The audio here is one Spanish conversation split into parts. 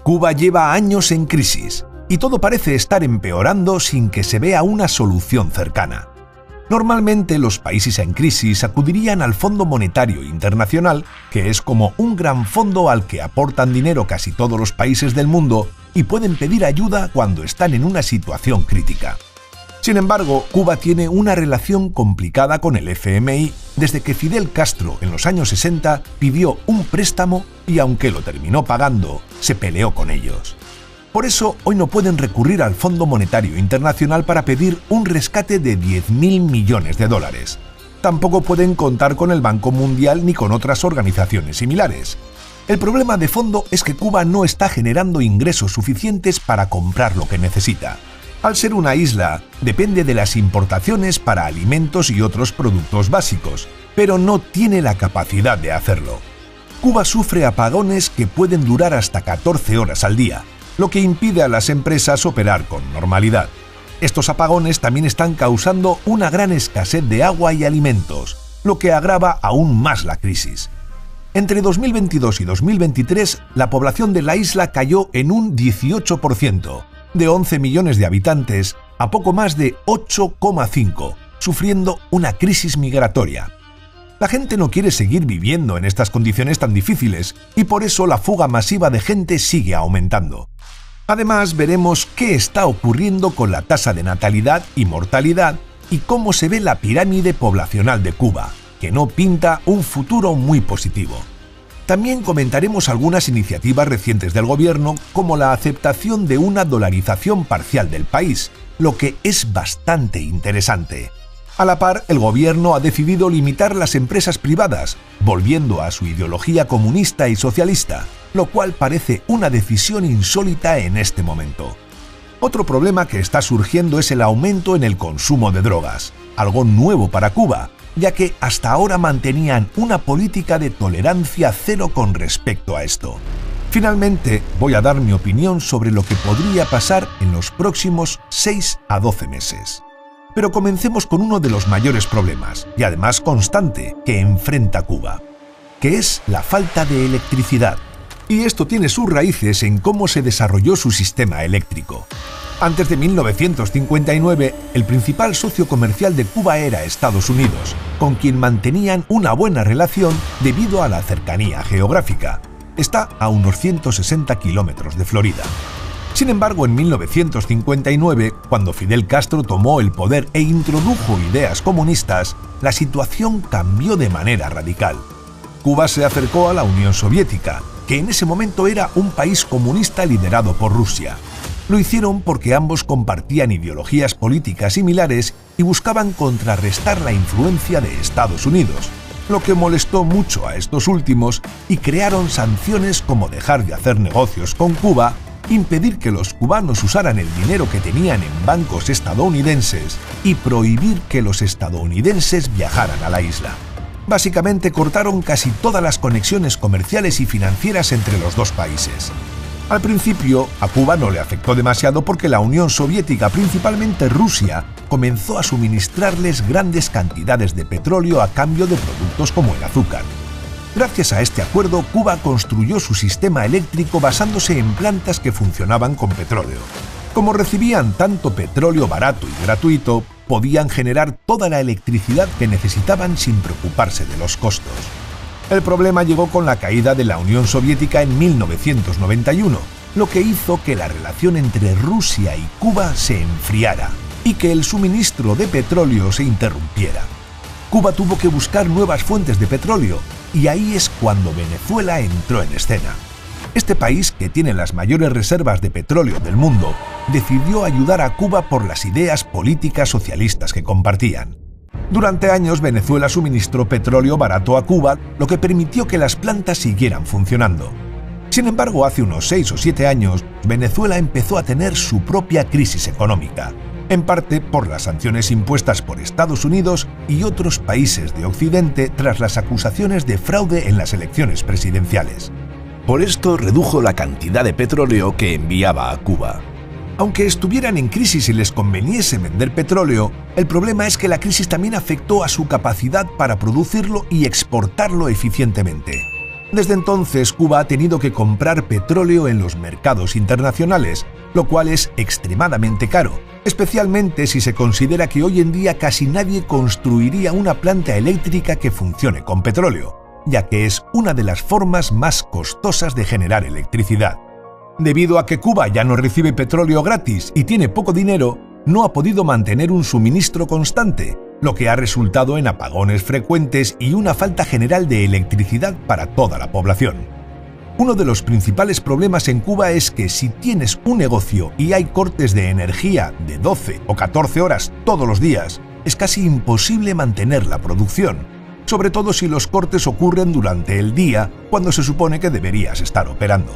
Cuba lleva años en crisis y todo parece estar empeorando sin que se vea una solución cercana. Normalmente los países en crisis acudirían al Fondo Monetario Internacional, que es como un gran fondo al que aportan dinero casi todos los países del mundo y pueden pedir ayuda cuando están en una situación crítica. Sin embargo, Cuba tiene una relación complicada con el FMI desde que Fidel Castro en los años 60 pidió un préstamo y aunque lo terminó pagando, se peleó con ellos. Por eso, hoy no pueden recurrir al Fondo Monetario Internacional para pedir un rescate de $10.000 millones. Tampoco pueden contar con el Banco Mundial ni con otras organizaciones similares. El problema de fondo es que Cuba no está generando ingresos suficientes para comprar lo que necesita. Al ser una isla, depende de las importaciones para alimentos y otros productos básicos, pero no tiene la capacidad de hacerlo. Cuba sufre apagones que pueden durar hasta 14 horas al día, lo que impide a las empresas operar con normalidad. Estos apagones también están causando una gran escasez de agua y alimentos, lo que agrava aún más la crisis. Entre 2022 y 2023, la población de la isla cayó en un 18%, de 11 millones de habitantes a poco más de 8,5, sufriendo una crisis migratoria. La gente no quiere seguir viviendo en estas condiciones tan difíciles y por eso la fuga masiva de gente sigue aumentando. Además, veremos qué está ocurriendo con la tasa de natalidad y mortalidad y cómo se ve la pirámide poblacional de Cuba, que no pinta un futuro muy positivo. También comentaremos algunas iniciativas recientes del gobierno, como la aceptación de una dolarización parcial del país, lo que es bastante interesante. A la par, el gobierno ha decidido limitar las empresas privadas, volviendo a su ideología comunista y socialista, lo cual parece una decisión insólita en este momento. Otro problema que está surgiendo es el aumento en el consumo de drogas, algo nuevo para Cuba, ya que hasta ahora mantenían una política de tolerancia cero con respecto a esto. Finalmente, voy a dar mi opinión sobre lo que podría pasar en los próximos 6 a 12 meses. Pero comencemos con uno de los mayores problemas, y además constante, que enfrenta Cuba, que es la falta de electricidad. Y esto tiene sus raíces en cómo se desarrolló su sistema eléctrico. Antes de 1959, el principal socio comercial de Cuba era Estados Unidos, con quien mantenían una buena relación debido a la cercanía geográfica. Está a unos 160 kilómetros de Florida. Sin embargo, en 1959, cuando Fidel Castro tomó el poder e introdujo ideas comunistas, la situación cambió de manera radical. Cuba se acercó a la Unión Soviética, que en ese momento era un país comunista liderado por Rusia. Lo hicieron porque ambos compartían ideologías políticas similares y buscaban contrarrestar la influencia de Estados Unidos, lo que molestó mucho a estos últimos y crearon sanciones como dejar de hacer negocios con Cuba, impedir que los cubanos usaran el dinero que tenían en bancos estadounidenses y prohibir que los estadounidenses viajaran a la isla. Básicamente cortaron casi todas las conexiones comerciales y financieras entre los dos países. Al principio, a Cuba no le afectó demasiado porque la Unión Soviética, principalmente Rusia, comenzó a suministrarles grandes cantidades de petróleo a cambio de productos como el azúcar. Gracias a este acuerdo, Cuba construyó su sistema eléctrico basándose en plantas que funcionaban con petróleo. Como recibían tanto petróleo barato y gratuito, podían generar toda la electricidad que necesitaban sin preocuparse de los costos. El problema llegó con la caída de la Unión Soviética en 1991, lo que hizo que la relación entre Rusia y Cuba se enfriara y que el suministro de petróleo se interrumpiera. Cuba tuvo que buscar nuevas fuentes de petróleo y ahí es cuando Venezuela entró en escena. Este país, que tiene las mayores reservas de petróleo del mundo, decidió ayudar a Cuba por las ideas políticas socialistas que compartían. Durante años, Venezuela suministró petróleo barato a Cuba, lo que permitió que las plantas siguieran funcionando. Sin embargo, hace unos 6 o 7 años, Venezuela empezó a tener su propia crisis económica, en parte por las sanciones impuestas por Estados Unidos y otros países de Occidente tras las acusaciones de fraude en las elecciones presidenciales. Por esto redujo la cantidad de petróleo que enviaba a Cuba. Aunque estuvieran en crisis y les conveniese vender petróleo, el problema es que la crisis también afectó a su capacidad para producirlo y exportarlo eficientemente. Desde entonces, Cuba ha tenido que comprar petróleo en los mercados internacionales, lo cual es extremadamente caro, especialmente si se considera que hoy en día casi nadie construiría una planta eléctrica que funcione con petróleo, ya que es una de las formas más costosas de generar electricidad. Debido a que Cuba ya no recibe petróleo gratis y tiene poco dinero, no ha podido mantener un suministro constante, lo que ha resultado en apagones frecuentes y una falta general de electricidad para toda la población. Uno de los principales problemas en Cuba es que si tienes un negocio y hay cortes de energía de 12 o 14 horas todos los días, es casi imposible mantener la producción, sobre todo si los cortes ocurren durante el día cuando se supone que deberías estar operando.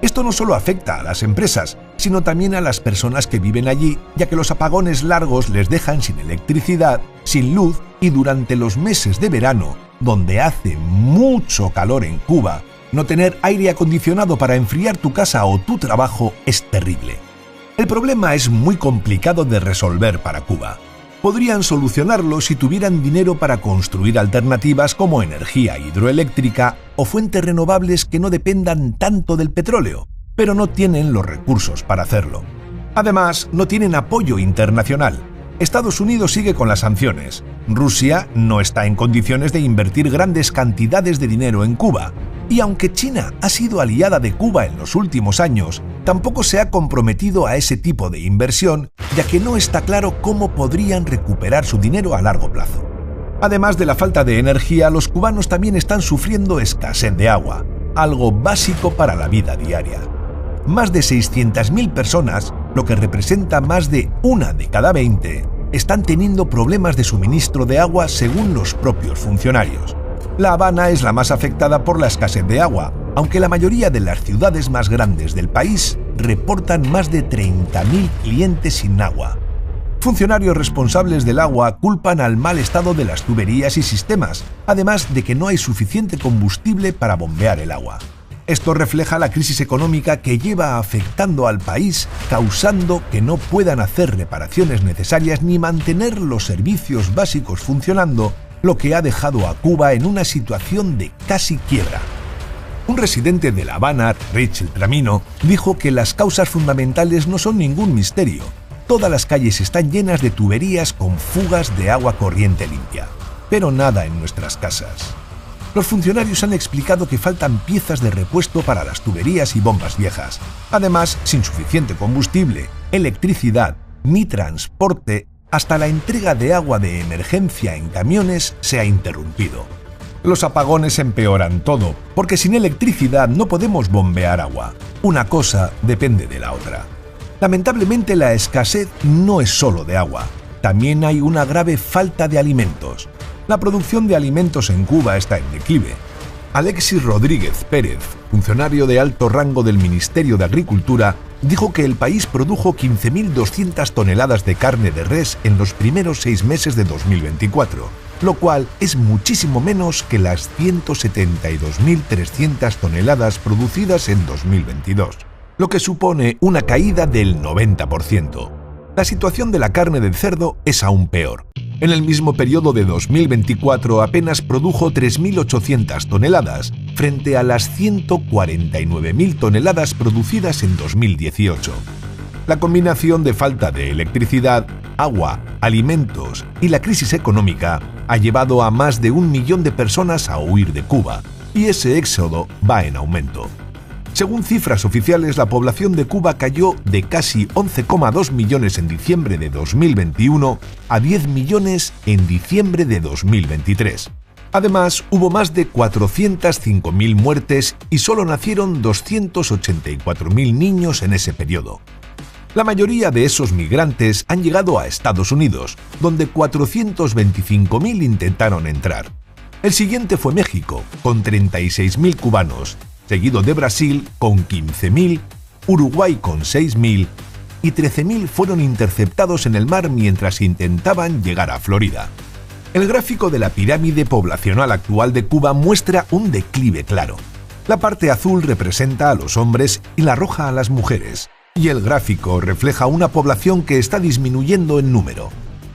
Esto no solo afecta a las empresas, sino también a las personas que viven allí, ya que los apagones largos les dejan sin electricidad, sin luz y durante los meses de verano, donde hace mucho calor en Cuba, no tener aire acondicionado para enfriar tu casa o tu trabajo es terrible. El problema es muy complicado de resolver para Cuba. Podrían solucionarlo si tuvieran dinero para construir alternativas como energía hidroeléctrica o fuentes renovables que no dependan tanto del petróleo, pero no tienen los recursos para hacerlo. Además, no tienen apoyo internacional. Estados Unidos sigue con las sanciones. Rusia no está en condiciones de invertir grandes cantidades de dinero en Cuba. Y aunque China ha sido aliada de Cuba en los últimos años, tampoco se ha comprometido a ese tipo de inversión, ya que no está claro cómo podrían recuperar su dinero a largo plazo. Además de la falta de energía, los cubanos también están sufriendo escasez de agua, algo básico para la vida diaria. Más de 600.000 personas, lo que representa más de 1 de cada 20, están teniendo problemas de suministro de agua según los propios funcionarios. La Habana es la más afectada por la escasez de agua, aunque la mayoría de las ciudades más grandes del país reportan más de 30.000 clientes sin agua. Funcionarios responsables del agua culpan al mal estado de las tuberías y sistemas, además de que no hay suficiente combustible para bombear el agua. Esto refleja la crisis económica que lleva afectando al país, causando que no puedan hacer reparaciones necesarias ni mantener los servicios básicos funcionando, lo que ha dejado a Cuba en una situación de casi quiebra. Un residente de La Habana, Rachel Tramino, dijo que las causas fundamentales no son ningún misterio. Todas las calles están llenas de tuberías con fugas de agua corriente limpia, pero nada en nuestras casas. Los funcionarios han explicado que faltan piezas de repuesto para las tuberías y bombas viejas. Además, sin suficiente combustible, electricidad ni transporte, hasta la entrega de agua de emergencia en camiones se ha interrumpido. Los apagones empeoran todo, porque sin electricidad no podemos bombear agua. Una cosa depende de la otra. Lamentablemente, la escasez no es solo de agua. También hay una grave falta de alimentos. La producción de alimentos en Cuba está en declive. Alexis Rodríguez Pérez, funcionario de alto rango del Ministerio de Agricultura, dijo que el país produjo 15.200 toneladas de carne de res en los primeros 6 meses de 2024, lo cual es muchísimo menos que las 172.300 toneladas producidas en 2022, lo que supone una caída del 90%. La situación de la carne del cerdo es aún peor. En el mismo periodo de 2024 apenas produjo 3.800 toneladas, frente a las 149.000 toneladas producidas en 2018. La combinación de falta de electricidad, agua, alimentos y la crisis económica ha llevado a más de 1 millón de personas a huir de Cuba, y ese éxodo va en aumento. Según cifras oficiales, la población de Cuba cayó de casi 11,2 millones en diciembre de 2021 a 10 millones en diciembre de 2023. Además, hubo más de 405.000 muertes y solo nacieron 284.000 niños en ese periodo. La mayoría de esos migrantes han llegado a Estados Unidos, donde 425.000 intentaron entrar. El siguiente fue México, con 36.000 cubanos, seguido de Brasil con 15.000, Uruguay con 6.000 y 13.000 fueron interceptados en el mar mientras intentaban llegar a Florida. El gráfico de la pirámide poblacional actual de Cuba muestra un declive claro. La parte azul representa a los hombres y la roja a las mujeres, y el gráfico refleja una población que está disminuyendo en número.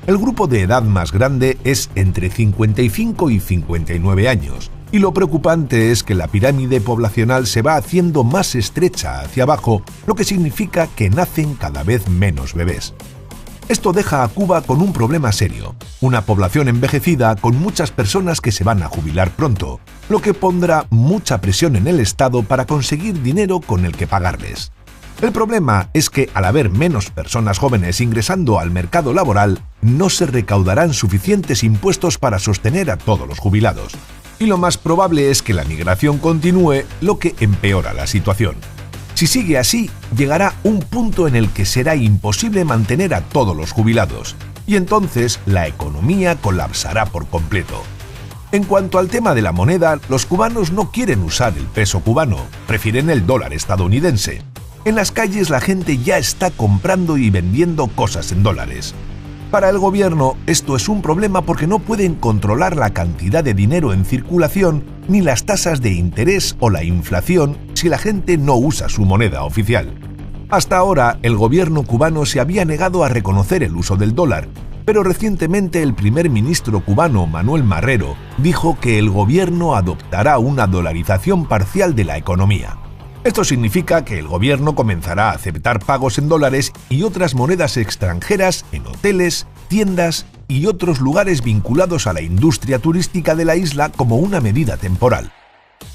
El grupo de edad más grande es entre 55 y 59 años, Y lo preocupante es que la pirámide poblacional se va haciendo más estrecha hacia abajo, lo que significa que nacen cada vez menos bebés. Esto deja a Cuba con un problema serio, una población envejecida con muchas personas que se van a jubilar pronto, lo que pondrá mucha presión en el Estado para conseguir dinero con el que pagarles. El problema es que al haber menos personas jóvenes ingresando al mercado laboral, no se recaudarán suficientes impuestos para sostener a todos los jubilados. Y lo más probable es que la migración continúe, lo que empeora la situación. Si sigue así, llegará un punto en el que será imposible mantener a todos los jubilados, y entonces la economía colapsará por completo. En cuanto al tema de la moneda, los cubanos no quieren usar el peso cubano, prefieren el dólar estadounidense. En las calles la gente ya está comprando y vendiendo cosas en dólares. Para el gobierno esto es un problema porque no pueden controlar la cantidad de dinero en circulación ni las tasas de interés o la inflación si la gente no usa su moneda oficial. Hasta ahora el gobierno cubano se había negado a reconocer el uso del dólar, pero recientemente el primer ministro cubano Manuel Marrero dijo que el gobierno adoptará una dolarización parcial de la economía. Esto significa que el gobierno comenzará a aceptar pagos en dólares y otras monedas extranjeras en hoteles, tiendas y otros lugares vinculados a la industria turística de la isla como una medida temporal.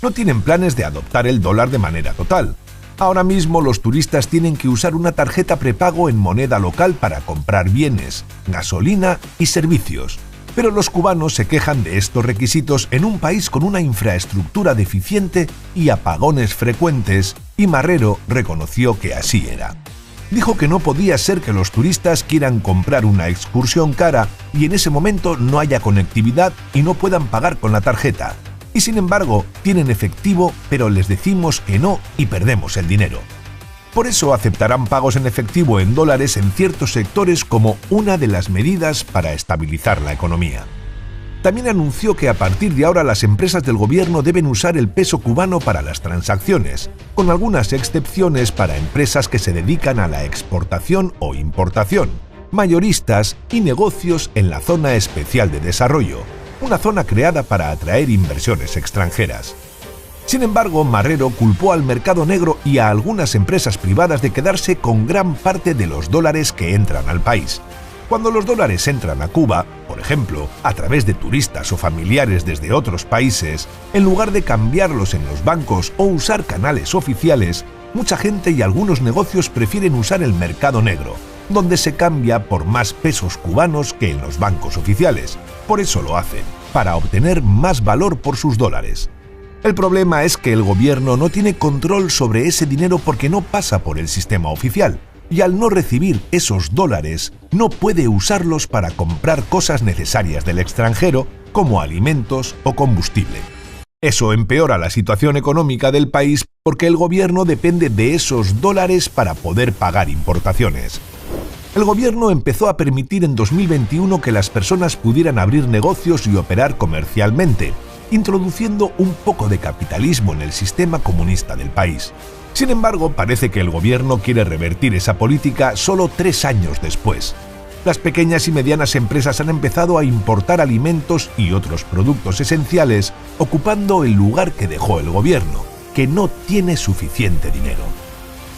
No tienen planes de adoptar el dólar de manera total. Ahora mismo los turistas tienen que usar una tarjeta prepago en moneda local para comprar bienes, gasolina y servicios. Pero los cubanos se quejan de estos requisitos en un país con una infraestructura deficiente y apagones frecuentes, y Marrero reconoció que así era. Dijo que no podía ser que los turistas quieran comprar una excursión cara y en ese momento no haya conectividad y no puedan pagar con la tarjeta. Y sin embargo, tienen efectivo, pero les decimos que no y perdemos el dinero. Por eso aceptarán pagos en efectivo en dólares en ciertos sectores como una de las medidas para estabilizar la economía. También anunció que a partir de ahora las empresas del gobierno deben usar el peso cubano para las transacciones, con algunas excepciones para empresas que se dedican a la exportación o importación, mayoristas y negocios en la Zona Especial de Desarrollo, una zona creada para atraer inversiones extranjeras. Sin embargo, Marrero culpó al mercado negro y a algunas empresas privadas de quedarse con gran parte de los dólares que entran al país. Cuando los dólares entran a Cuba, por ejemplo, a través de turistas o familiares desde otros países, en lugar de cambiarlos en los bancos o usar canales oficiales, mucha gente y algunos negocios prefieren usar el mercado negro, donde se cambia por más pesos cubanos que en los bancos oficiales. Por eso lo hacen, para obtener más valor por sus dólares. El problema es que el gobierno no tiene control sobre ese dinero porque no pasa por el sistema oficial, y al no recibir esos dólares, no puede usarlos para comprar cosas necesarias del extranjero, como alimentos o combustible. Eso empeora la situación económica del país porque el gobierno depende de esos dólares para poder pagar importaciones. El gobierno empezó a permitir en 2021 que las personas pudieran abrir negocios y operar comercialmente, introduciendo un poco de capitalismo en el sistema comunista del país. Sin embargo, parece que el gobierno quiere revertir esa política solo 3 años después. Las pequeñas y medianas empresas han empezado a importar alimentos y otros productos esenciales, ocupando el lugar que dejó el gobierno, que no tiene suficiente dinero.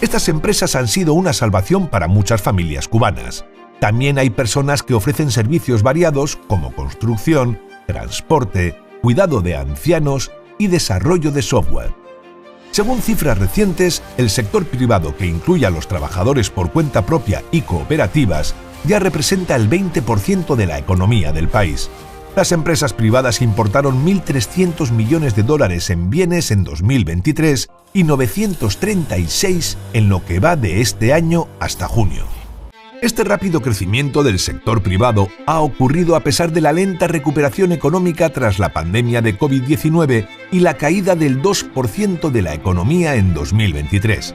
Estas empresas han sido una salvación para muchas familias cubanas. También hay personas que ofrecen servicios variados como construcción, transporte, cuidado de ancianos y desarrollo de software. Según cifras recientes, el sector privado, que incluye a los trabajadores por cuenta propia y cooperativas, ya representa el 20% de la economía del país. Las empresas privadas importaron 1.300 millones de dólares en bienes en 2023 y 936 en lo que va de este año hasta junio. Este rápido crecimiento del sector privado ha ocurrido a pesar de la lenta recuperación económica tras la pandemia de COVID-19 y la caída del 2% de la economía en 2023.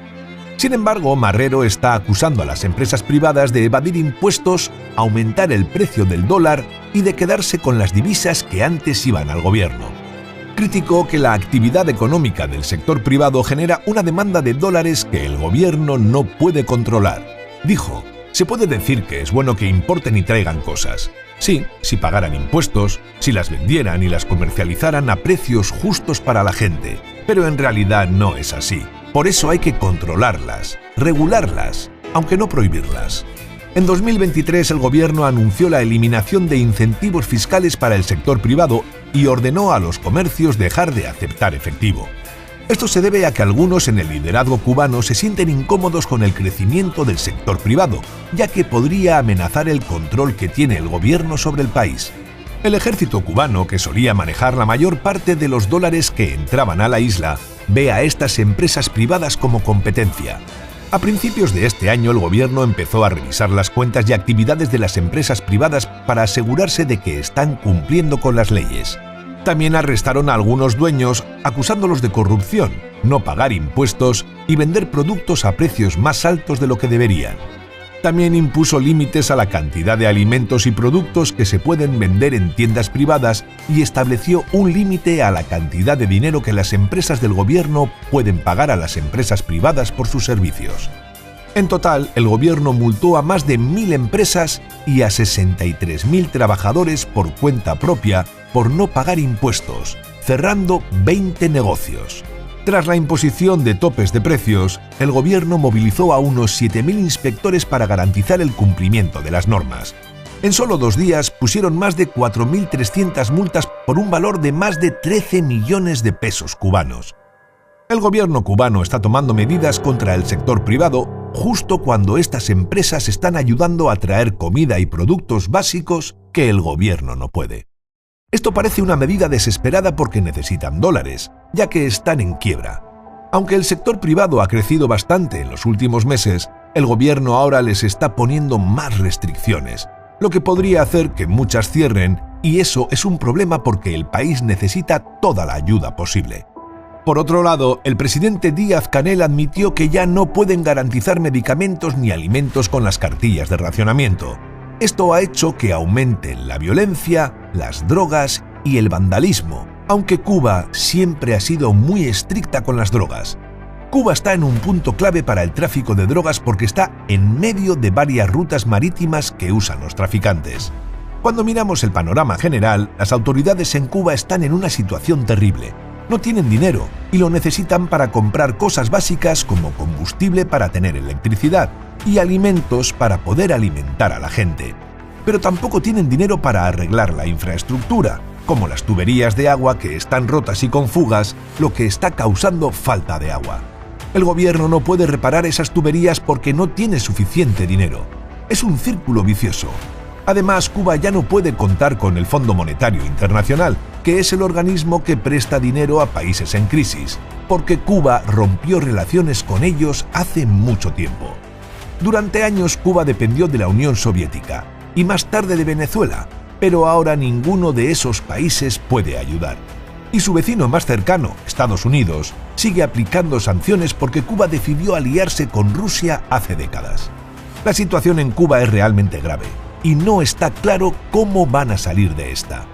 Sin embargo, Marrero está acusando a las empresas privadas de evadir impuestos, aumentar el precio del dólar y de quedarse con las divisas que antes iban al gobierno. Criticó que la actividad económica del sector privado genera una demanda de dólares que el gobierno no puede controlar. Dijo: se puede decir que es bueno que importen y traigan cosas, Sí, si pagaran impuestos, si las vendieran y las comercializaran a precios justos para la gente, pero en realidad no es así. Por eso hay que controlarlas, regularlas, aunque no prohibirlas. En 2023 el gobierno anunció la eliminación de incentivos fiscales para el sector privado y ordenó a los comercios dejar de aceptar efectivo. Esto se debe a que algunos en el liderazgo cubano se sienten incómodos con el crecimiento del sector privado, ya que podría amenazar el control que tiene el gobierno sobre el país. El ejército cubano, que solía manejar la mayor parte de los dólares que entraban a la isla, ve a estas empresas privadas como competencia. A principios de este año el gobierno empezó a revisar las cuentas y actividades de las empresas privadas para asegurarse de que están cumpliendo con las leyes. También arrestaron a algunos dueños acusándolos de corrupción, no pagar impuestos y vender productos a precios más altos de lo que deberían. También impuso límites a la cantidad de alimentos y productos que se pueden vender en tiendas privadas y estableció un límite a la cantidad de dinero que las empresas del gobierno pueden pagar a las empresas privadas por sus servicios. En total, el gobierno multó a más de 1.000 empresas y a 63.000 trabajadores por cuenta propia por no pagar impuestos, cerrando 20 negocios. Tras la imposición de topes de precios, el gobierno movilizó a unos 7.000 inspectores para garantizar el cumplimiento de las normas. En solo 2 días pusieron más de 4.300 multas por un valor de más de 13 millones de pesos cubanos. El gobierno cubano está tomando medidas contra el sector privado justo cuando estas empresas están ayudando a traer comida y productos básicos que el gobierno no puede. Esto parece una medida desesperada porque necesitan dólares, ya que están en quiebra. Aunque el sector privado ha crecido bastante en los últimos meses, el gobierno ahora les está poniendo más restricciones, lo que podría hacer que muchas cierren, y eso es un problema porque el país necesita toda la ayuda posible. Por otro lado, el presidente Díaz-Canel admitió que ya no pueden garantizar medicamentos ni alimentos con las cartillas de racionamiento. Esto ha hecho que aumenten la violencia, las drogas y el vandalismo, aunque Cuba siempre ha sido muy estricta con las drogas. Cuba está en un punto clave para el tráfico de drogas porque está en medio de varias rutas marítimas que usan los traficantes. Cuando miramos el panorama general, las autoridades en Cuba están en una situación terrible. No tienen dinero y lo necesitan para comprar cosas básicas como combustible para tener electricidad y alimentos para poder alimentar a la gente. Pero tampoco tienen dinero para arreglar la infraestructura, como las tuberías de agua que están rotas y con fugas, lo que está causando falta de agua. El gobierno no puede reparar esas tuberías porque no tiene suficiente dinero. Es un círculo vicioso. Además, Cuba ya no puede contar con el Fondo Monetario Internacional, que es el organismo que presta dinero a países en crisis, porque Cuba rompió relaciones con ellos hace mucho tiempo. Durante años Cuba dependió de la Unión Soviética y más tarde de Venezuela, pero ahora ninguno de esos países puede ayudar. Y su vecino más cercano, Estados Unidos, sigue aplicando sanciones porque Cuba decidió aliarse con Rusia hace décadas. La situación en Cuba es realmente grave y no está claro cómo van a salir de esta.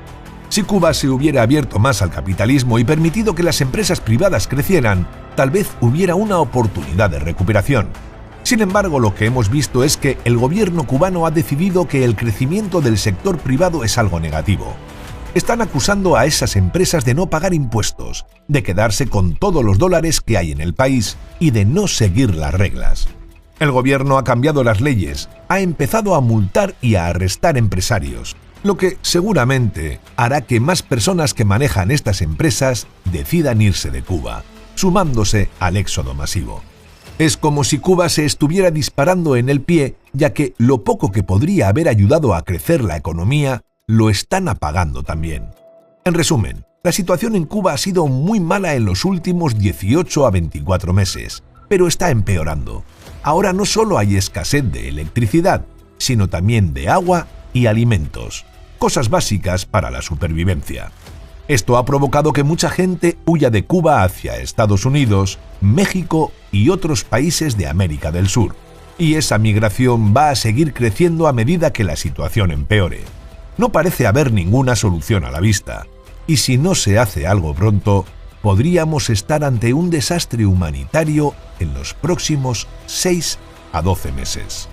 Si Cuba se hubiera abierto más al capitalismo y permitido que las empresas privadas crecieran, tal vez hubiera una oportunidad de recuperación. Sin embargo, lo que hemos visto es que el gobierno cubano ha decidido que el crecimiento del sector privado es algo negativo. Están acusando a esas empresas de no pagar impuestos, de quedarse con todos los dólares que hay en el país y de no seguir las reglas. El gobierno ha cambiado las leyes, ha empezado a multar y a arrestar empresarios, lo que seguramente hará que más personas que manejan estas empresas decidan irse de Cuba, sumándose al éxodo masivo. Es como si Cuba se estuviera disparando en el pie, ya que lo poco que podría haber ayudado a crecer la economía, lo están apagando también. En resumen, la situación en Cuba ha sido muy mala en los últimos 18 a 24 meses, pero está empeorando. Ahora no solo hay escasez de electricidad, sino también de agua y alimentos, cosas básicas para la supervivencia. Esto ha provocado que mucha gente huya de Cuba hacia Estados Unidos, México y otros países de América del Sur, y esa migración va a seguir creciendo a medida que la situación empeore. No parece haber ninguna solución a la vista, y si no se hace algo pronto, podríamos estar ante un desastre humanitario en los próximos 6 a 12 meses.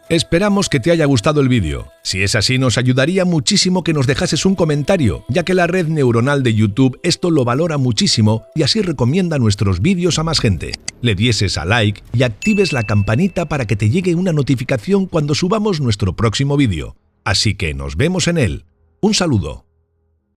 Esperamos que te haya gustado el vídeo. Si es así, nos ayudaría muchísimo que nos dejases un comentario, ya que la red neuronal de YouTube esto lo valora muchísimo y así recomienda nuestros vídeos a más gente. Le dieses a like y actives la campanita para que te llegue una notificación cuando subamos nuestro próximo vídeo. Así que nos vemos en él. Un saludo.